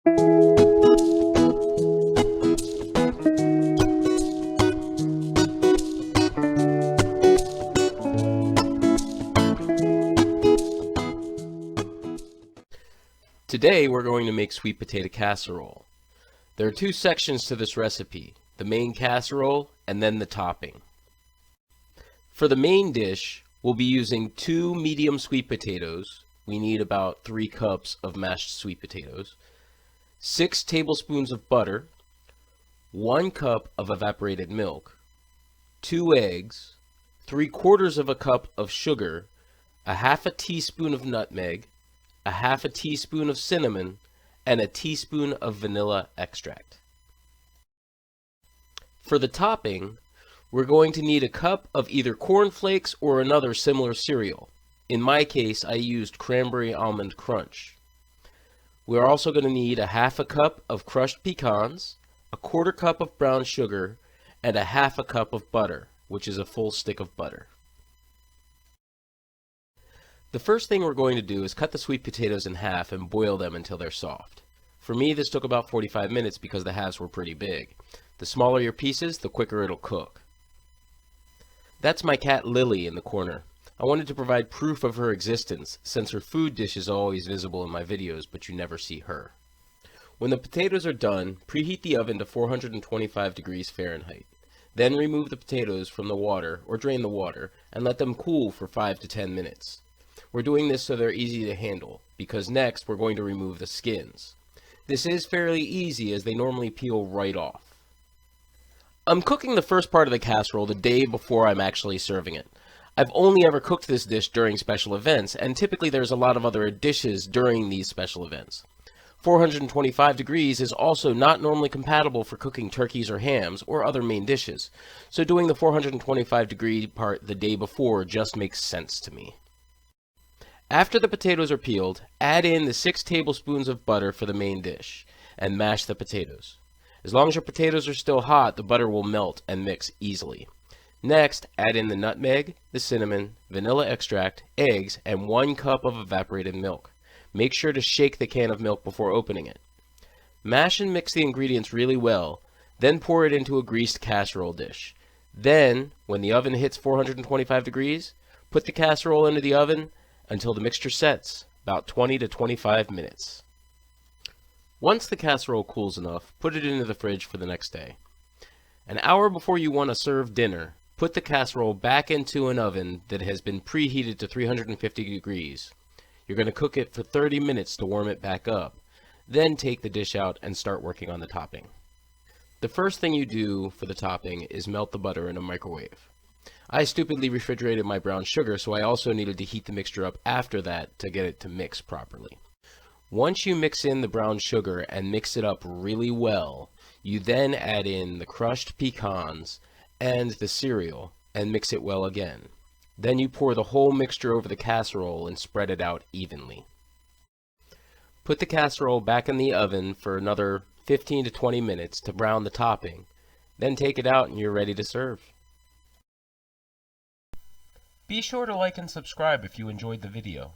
Today we're going to make sweet potato casserole. There are two sections to this recipe, the main casserole and then the topping. For the main dish, we'll be using 2 medium sweet potatoes. We need about 3 cups of mashed sweet potatoes, 6 tablespoons of butter, 1 cup of evaporated milk, 2 eggs, 3/4 of a cup of sugar, a half a teaspoon of nutmeg, a half a teaspoon of cinnamon, and a teaspoon of vanilla extract. For the topping, we're going to need a cup of either corn flakes or another similar cereal. In my case, I used cranberry almond crunch. We're also going to need a half a cup of crushed pecans, a 1/4 cup of brown sugar, and a half a cup of butter, which is a full stick of butter. The first thing we're going to do is cut the sweet potatoes in half and boil them until they're soft. For me, this took about 45 minutes because the halves were pretty big. The smaller your pieces, the quicker it'll cook. That's my cat Lily in the corner. I wanted to provide proof of her existence, since her food dish is always visible in my videos, but you never see her. When the potatoes are done, preheat the oven to 425 degrees Fahrenheit. Then remove the potatoes from the water, or drain the water, and let them cool for 5 to 10 minutes. We're doing this so they're easy to handle, because next we're going to remove the skins. This is fairly easy as they normally peel right off. I'm cooking the first part of the casserole the day before I'm actually serving it. I've only ever cooked this dish during special events, and typically there's a lot of other dishes during these special events. 425 degrees is also not normally compatible for cooking turkeys or hams or other main dishes, so doing the 425 degree part the day before just makes sense to me. After the potatoes are peeled, add in the 6 tablespoons of butter for the main dish, and mash the potatoes. As long as your potatoes are still hot, the butter will melt and mix easily. Next, add in the nutmeg, the cinnamon, vanilla extract, eggs, and 1 cup of evaporated milk. Make sure to shake the can of milk before opening it. Mash and mix the ingredients really well, then pour it into a greased casserole dish. Then, when the oven hits 425 degrees, put the casserole into the oven until the mixture sets, about 20 to 25 minutes. Once the casserole cools enough, put it into the fridge for the next day. An hour before you want to serve dinner, put the casserole back into an oven that has been preheated to 350 degrees. You're going to cook it for 30 minutes to warm it back up. Then take the dish out and start working on the topping. The first thing you do for the topping is melt the butter in a microwave. I stupidly refrigerated my brown sugar, so I also needed to heat the mixture up after that to get it to mix properly. Once you mix in the brown sugar and mix it up really well, you then add in the crushed pecans and the cereal and mix it well again. Then you pour the whole mixture over the casserole and spread it out evenly. Put the casserole back in the oven for another 15 to 20 minutes to brown the topping. Then take it out and you're ready to serve. Be sure to like and subscribe if you enjoyed the video.